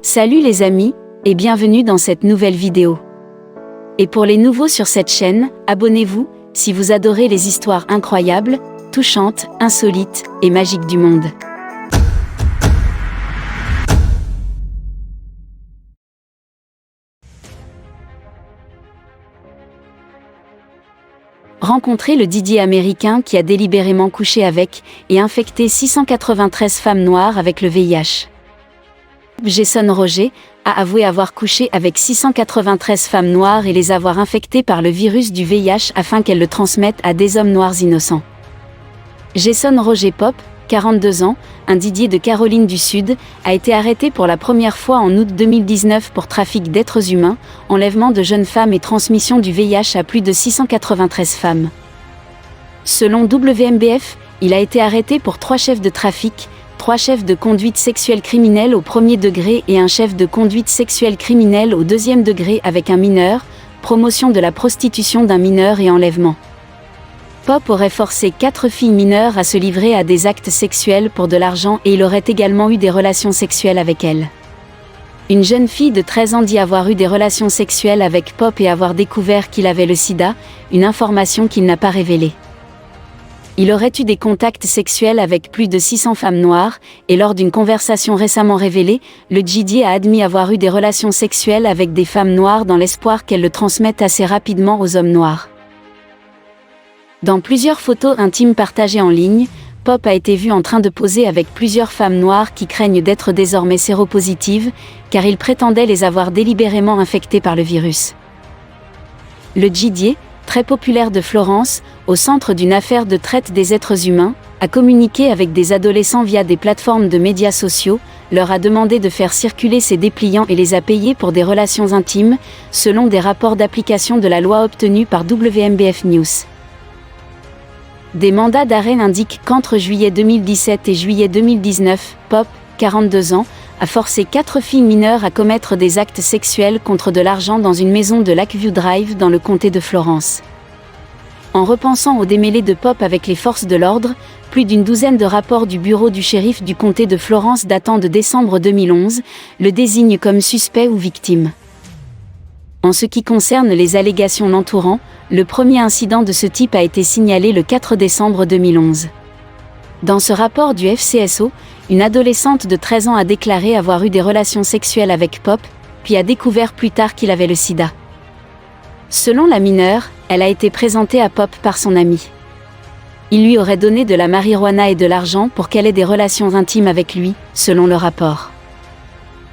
Salut les amis, et bienvenue dans cette nouvelle vidéo. Et pour les nouveaux sur cette chaîne, abonnez-vous, si vous adorez les histoires incroyables, touchantes, insolites et magiques du monde. Rencontrez le Didier américain qui a délibérément couché avec et infecté 693 femmes noires avec le VIH. Jason Roger a avoué avoir couché avec 693 femmes noires et les avoir infectées par le virus du VIH afin qu'elles le transmettent à des hommes noirs innocents. Jason Roger Pop, 42 ans, un Didier de Caroline du Sud, a été arrêté pour la première fois en août 2019 pour trafic d'êtres humains, enlèvement de jeunes femmes et transmission du VIH à plus de 693 femmes. Selon WMBF, il a été arrêté pour 3 chefs de trafic, 3 chefs de conduite sexuelle criminelle au premier degré et un chef de conduite sexuelle criminelle au deuxième degré avec un mineur, promotion de la prostitution d'un mineur et enlèvement. Pop aurait forcé 4 filles mineures à se livrer à des actes sexuels pour de l'argent et il aurait également eu des relations sexuelles avec elles. Une jeune fille de 13 ans dit avoir eu des relations sexuelles avec Pop et avoir découvert qu'il avait le sida, une information qu'il n'a pas révélée. Il aurait eu des contacts sexuels avec plus de 600 femmes noires, et lors d'une conversation récemment révélée, le Didier a admis avoir eu des relations sexuelles avec des femmes noires dans l'espoir qu'elles le transmettent assez rapidement aux hommes noirs. Dans plusieurs photos intimes partagées en ligne, Pop a été vu en train de poser avec plusieurs femmes noires qui craignent d'être désormais séropositives, car il prétendait les avoir délibérément infectées par le virus. Le Didier, très populaire de Florence, au centre d'une affaire de traite des êtres humains, a communiqué avec des adolescents via des plateformes de médias sociaux, leur a demandé de faire circuler ses dépliants et les a payés pour des relations intimes, selon des rapports d'application de la loi obtenus par WMBF News. Des mandats d'arrêt indiquent qu'entre juillet 2017 et juillet 2019, Pop, 42 ans, a forcé 4 filles mineures à commettre des actes sexuels contre de l'argent dans une maison de Lakeview Drive dans le comté de Florence. En repensant au démêlé de Pop avec les forces de l'ordre, plus d'une douzaine de rapports du bureau du shérif du comté de Florence datant de décembre 2011 le désignent comme suspect ou victime. En ce qui concerne les allégations l'entourant, le premier incident de ce type a été signalé le 4 décembre 2011. Dans ce rapport du FCSO, une adolescente de 13 ans a déclaré avoir eu des relations sexuelles avec Pop, puis a découvert plus tard qu'il avait le sida. Selon la mineure, elle a été présentée à Pop par son ami. Il lui aurait donné de la marijuana et de l'argent pour qu'elle ait des relations intimes avec lui, selon le rapport.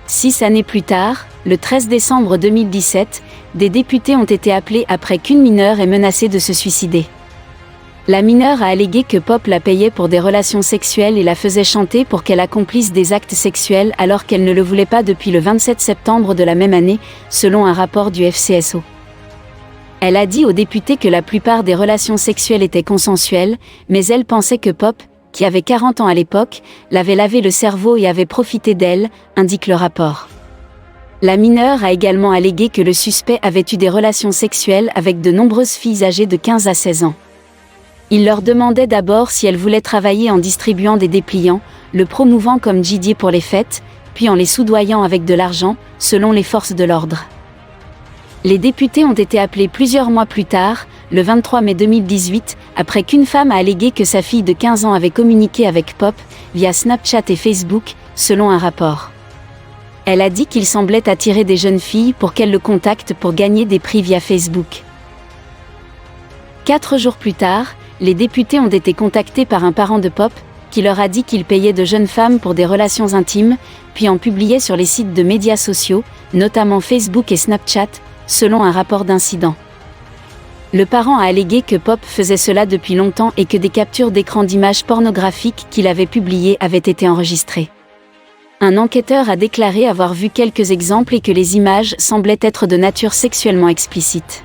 6 années plus tard, le 13 décembre 2017, des députés ont été appelés après qu'une mineure ait menacé de se suicider. La mineure a allégué que Pop la payait pour des relations sexuelles et la faisait chanter pour qu'elle accomplisse des actes sexuels alors qu'elle ne le voulait pas depuis le 27 septembre de la même année, selon un rapport du FCSO. Elle a dit aux députés que la plupart des relations sexuelles étaient consensuelles, mais elle pensait que Pop, qui avait 40 ans à l'époque, l'avait lavé le cerveau et avait profité d'elle, indique le rapport. La mineure a également allégué que le suspect avait eu des relations sexuelles avec de nombreuses filles âgées de 15 à 16 ans. Il leur demandait d'abord si elles voulaient travailler en distribuant des dépliants, le promouvant comme Didier pour les fêtes, puis en les soudoyant avec de l'argent, selon les forces de l'ordre. Les députés ont été appelés plusieurs mois plus tard, le 23 mai 2018, après qu'une femme a allégué que sa fille de 15 ans avait communiqué avec Pop, via Snapchat et Facebook, selon un rapport. Elle a dit qu'il semblait attirer des jeunes filles pour qu'elles le contactent pour gagner des prix via Facebook. 4 jours plus tard, les députés ont été contactés par un parent de Pop, qui leur a dit qu'il payait de jeunes femmes pour des relations intimes, puis en publiait sur les sites de médias sociaux, notamment Facebook et Snapchat, selon un rapport d'incident. Le parent a allégué que Pop faisait cela depuis longtemps et que des captures d'écran d'images pornographiques qu'il avait publiées avaient été enregistrées. Un enquêteur a déclaré avoir vu quelques exemples et que les images semblaient être de nature sexuellement explicite.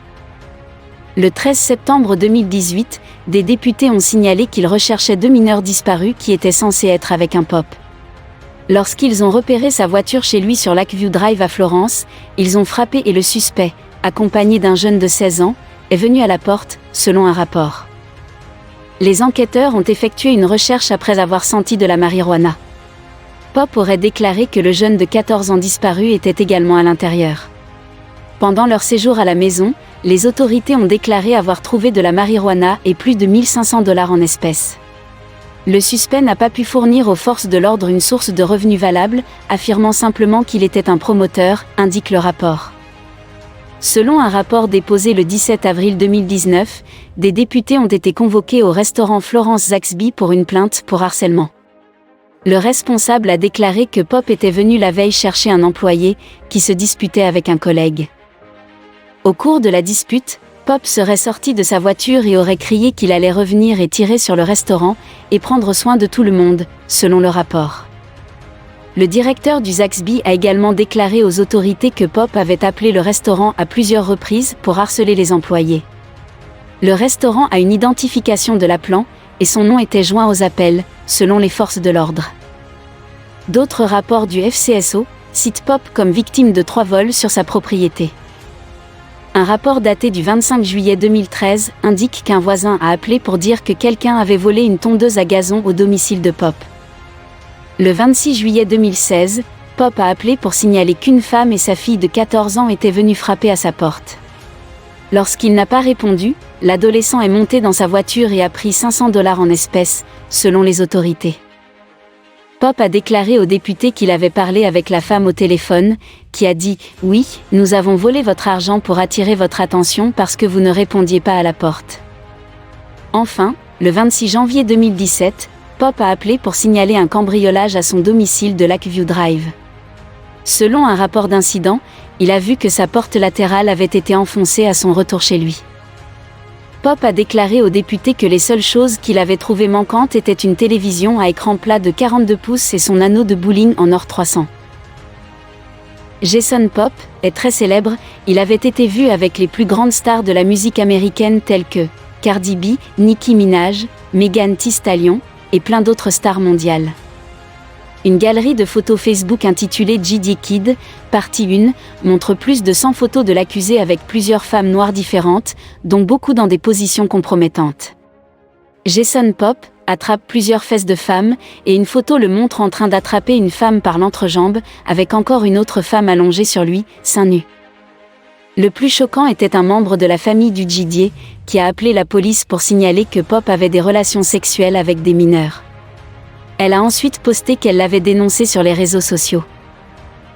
Le 13 septembre 2018, des députés ont signalé qu'ils recherchaient 2 mineurs disparus qui étaient censés être avec un Pop. Lorsqu'ils ont repéré sa voiture chez lui sur Lakeview Drive à Florence, ils ont frappé et le suspect, accompagné d'un jeune de 16 ans, est venu à la porte, selon un rapport. Les enquêteurs ont effectué une recherche après avoir senti de la marijuana. Pop aurait déclaré que le jeune de 14 ans disparu était également à l'intérieur. Pendant leur séjour à la maison, les autorités ont déclaré avoir trouvé de la marijuana et plus de 1 500 $ en espèces. Le suspect n'a pas pu fournir aux forces de l'ordre une source de revenus valable, affirmant simplement qu'il était un promoteur, indique le rapport. Selon un rapport déposé le 17 avril 2019, des députés ont été convoqués au restaurant Florence Zaxby pour une plainte pour harcèlement. Le responsable a déclaré que Pop était venu la veille chercher un employé, qui se disputait avec un collègue. Au cours de la dispute, Pop serait sorti de sa voiture et aurait crié qu'il allait revenir et tirer sur le restaurant, et prendre soin de tout le monde, selon le rapport. Le directeur du Zaxby a également déclaré aux autorités que Pop avait appelé le restaurant à plusieurs reprises pour harceler les employés. Le restaurant a une identification de l'appelant, et son nom était joint aux appels, selon les forces de l'ordre. D'autres rapports du FCSO citent Pop comme victime de 3 vols sur sa propriété. Un rapport daté du 25 juillet 2013 indique qu'un voisin a appelé pour dire que quelqu'un avait volé une tondeuse à gazon au domicile de Pop. Le 26 juillet 2016, Pop a appelé pour signaler qu'une femme et sa fille de 14 ans étaient venues frapper à sa porte. Lorsqu'il n'a pas répondu, l'adolescent est monté dans sa voiture et a pris 500 $ en espèces, selon les autorités. Pop a déclaré au député qu'il avait parlé avec la femme au téléphone, qui a dit « Oui, nous avons volé votre argent pour attirer votre attention parce que vous ne répondiez pas à la porte. » Enfin, le 26 janvier 2017, Pop a appelé pour signaler un cambriolage à son domicile de Lakeview Drive. Selon un rapport d'incident, il a vu que sa porte latérale avait été enfoncée à son retour chez lui. Pop a déclaré au député que les seules choses qu'il avait trouvées manquantes étaient une télévision à écran plat de 42 pouces et son anneau de bowling en or 300. Jason Pop est très célèbre, il avait été vu avec les plus grandes stars de la musique américaine telles que Cardi B, Nicki Minaj, Megan Thee Stallion, et plein d'autres stars mondiales. Une galerie de photos Facebook intitulée GD Kid, partie 1, montre plus de 100 photos de l'accusé avec plusieurs femmes noires différentes, dont beaucoup dans des positions compromettantes. Jason Pop attrape plusieurs fesses de femmes, et une photo le montre en train d'attraper une femme par l'entrejambe, avec encore une autre femme allongée sur lui, seins nus. Le plus choquant était un membre de la famille du Didier, qui a appelé la police pour signaler que Pop avait des relations sexuelles avec des mineurs. Elle a ensuite posté qu'elle l'avait dénoncé sur les réseaux sociaux.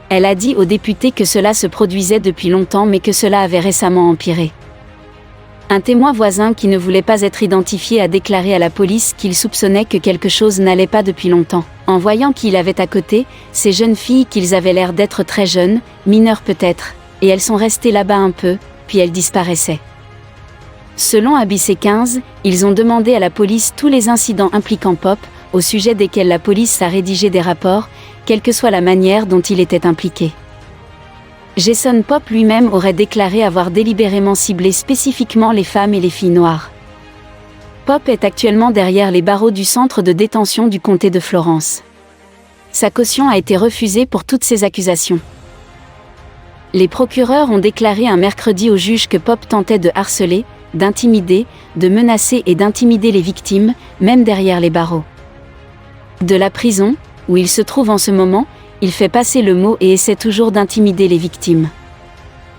Elle a dit aux députés que cela se produisait depuis longtemps mais que cela avait récemment empiré. Un témoin voisin qui ne voulait pas être identifié a déclaré à la police qu'il soupçonnait que quelque chose n'allait pas depuis longtemps. En voyant qui il avait à côté, ces jeunes filles qu'ils avaient l'air d'être très jeunes, mineures peut-être, et elles sont restées là-bas un peu, puis elles disparaissaient. Selon ABC 15, ils ont demandé à la police tous les incidents impliquant Pop, au sujet desquels la police a rédigé des rapports, quelle que soit la manière dont il était impliqué. Jason Pop lui-même aurait déclaré avoir délibérément ciblé spécifiquement les femmes et les filles noires. Pop est actuellement derrière les barreaux du centre de détention du comté de Florence. Sa caution a été refusée pour toutes ces accusations. Les procureurs ont déclaré un mercredi au juge que Pop tentait de harceler, d'intimider, de menacer et d'intimider les victimes, même derrière les barreaux. De la prison, où il se trouve en ce moment, il fait passer le mot et essaie toujours d'intimider les victimes.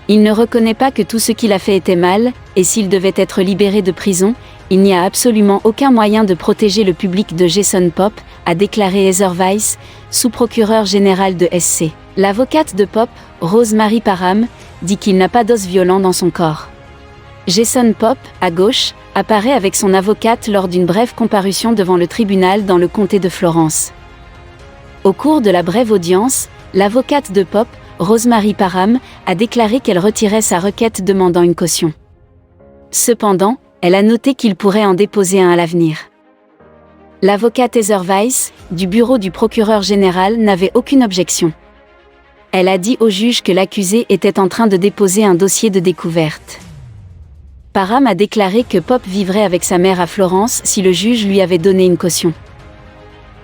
Il ne reconnaît pas que tout ce qu'il a fait était mal, et s'il devait être libéré de prison, il n'y a absolument aucun moyen de protéger le public de Jason Pop, a déclaré Heather Weiss, sous-procureur général de SC. L'avocate de Pop, Rose-Marie Parham, dit qu'il n'a pas d'os violent dans son corps. Jason Pop, à gauche, apparaît avec son avocate lors d'une brève comparution devant le tribunal dans le comté de Florence. Au cours de la brève audience, l'avocate de Pop, Rose-Marie Parham, a déclaré qu'elle retirait sa requête demandant une caution. Cependant, elle a noté qu'il pourrait en déposer un à l'avenir. L'avocate Heather Weiss, du bureau du procureur général, n'avait aucune objection. Elle a dit au juge que l'accusé était en train de déposer un dossier de découverte. Parham a déclaré que Pop vivrait avec sa mère à Florence si le juge lui avait donné une caution.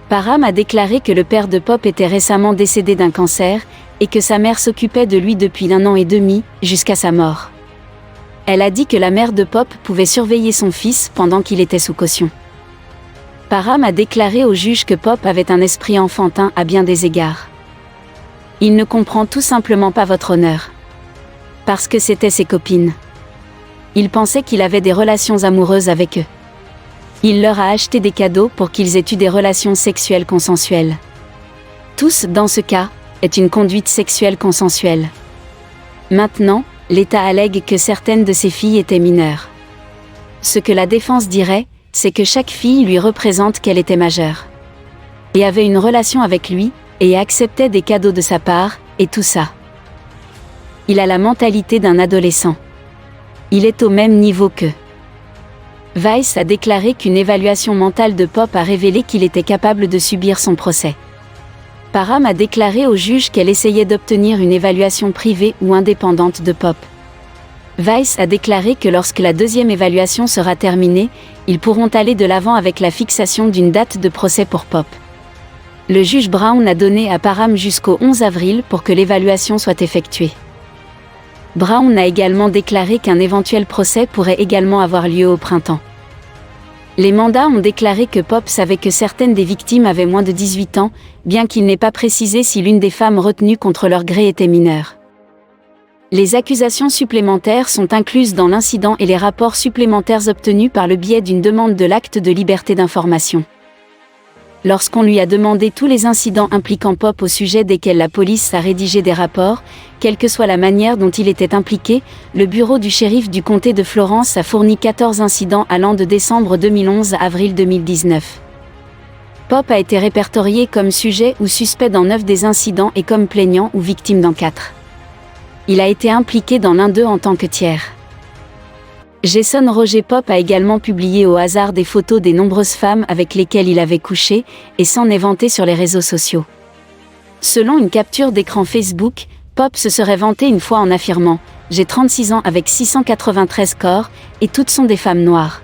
Parham a déclaré que le père de Pop était récemment décédé d'un cancer, et que sa mère s'occupait de lui depuis 1 an et demi, jusqu'à sa mort. Elle a dit que la mère de Pop pouvait surveiller son fils pendant qu'il était sous caution. Parham a déclaré au juge que Pop avait un esprit enfantin à bien des égards. Il ne comprend tout simplement pas votre honneur. Parce que c'étaient ses copines. Il pensait qu'il avait des relations amoureuses avec eux. Il leur a acheté des cadeaux pour qu'ils aient eu des relations sexuelles consensuelles. Tous, dans ce cas, est une conduite sexuelle consensuelle. Maintenant, l'État allègue que certaines de ses filles étaient mineures. Ce que la défense dirait, c'est que chaque fille lui représente qu'elle était majeure. Et avait une relation avec lui, et acceptait des cadeaux de sa part, et tout ça. Il a la mentalité d'un adolescent. Il est au même niveau qu'eux. Vice a déclaré qu'une évaluation mentale de Pop a révélé qu'il était capable de subir son procès. Parham a déclaré au juge qu'elle essayait d'obtenir une évaluation privée ou indépendante de Pop. Vice a déclaré que lorsque la deuxième évaluation sera terminée, ils pourront aller de l'avant avec la fixation d'une date de procès pour Pop. Le juge Brown a donné à Parham jusqu'au 11 avril pour que l'évaluation soit effectuée. Brown a également déclaré qu'un éventuel procès pourrait également avoir lieu au printemps. Les mandats ont déclaré que Pop savait que certaines des victimes avaient moins de 18 ans, bien qu'il n'ait pas précisé si l'une des femmes retenues contre leur gré était mineure. Les accusations supplémentaires sont incluses dans l'incident et les rapports supplémentaires obtenus par le biais d'une demande de l'acte de liberté d'information. Lorsqu'on lui a demandé tous les incidents impliquant Pop au sujet desquels la police a rédigé des rapports, quelle que soit la manière dont il était impliqué, le bureau du shérif du comté de Florence a fourni 14 incidents allant de décembre 2011 à avril 2019. Pop a été répertorié comme sujet ou suspect dans 9 des incidents et comme plaignant ou victime dans 4. Il a été impliqué dans l'un d'eux en tant que tiers. Jason Roger Pop a également publié au hasard des photos des nombreuses femmes avec lesquelles il avait couché, et s'en est vanté sur les réseaux sociaux. Selon une capture d'écran Facebook, Pop se serait vanté une fois en affirmant « J'ai 36 ans avec 693 corps, et toutes sont des femmes noires ».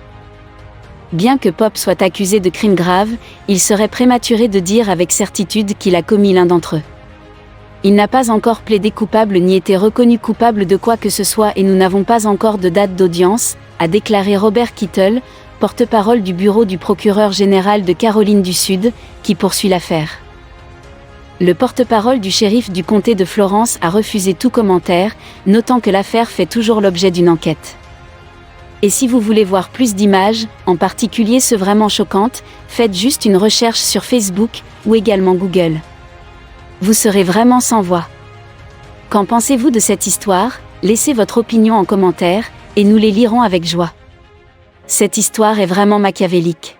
Bien que Pop soit accusé de crimes graves, il serait prématuré de dire avec certitude qu'il a commis l'un d'entre eux. Il n'a pas encore plaidé coupable ni été reconnu coupable de quoi que ce soit et nous n'avons pas encore de date d'audience, a déclaré Robert Kittle, porte-parole du bureau du procureur général de Caroline du Sud, qui poursuit l'affaire. Le porte-parole du shérif du comté de Florence a refusé tout commentaire, notant que l'affaire fait toujours l'objet d'une enquête. Et si vous voulez voir plus d'images, en particulier ceux vraiment choquantes, faites juste une recherche sur Facebook, ou également Google. Vous serez vraiment sans voix. Qu'en pensez-vous de cette histoire? Laissez votre opinion en commentaire, et nous les lirons avec joie. Cette histoire est vraiment machiavélique.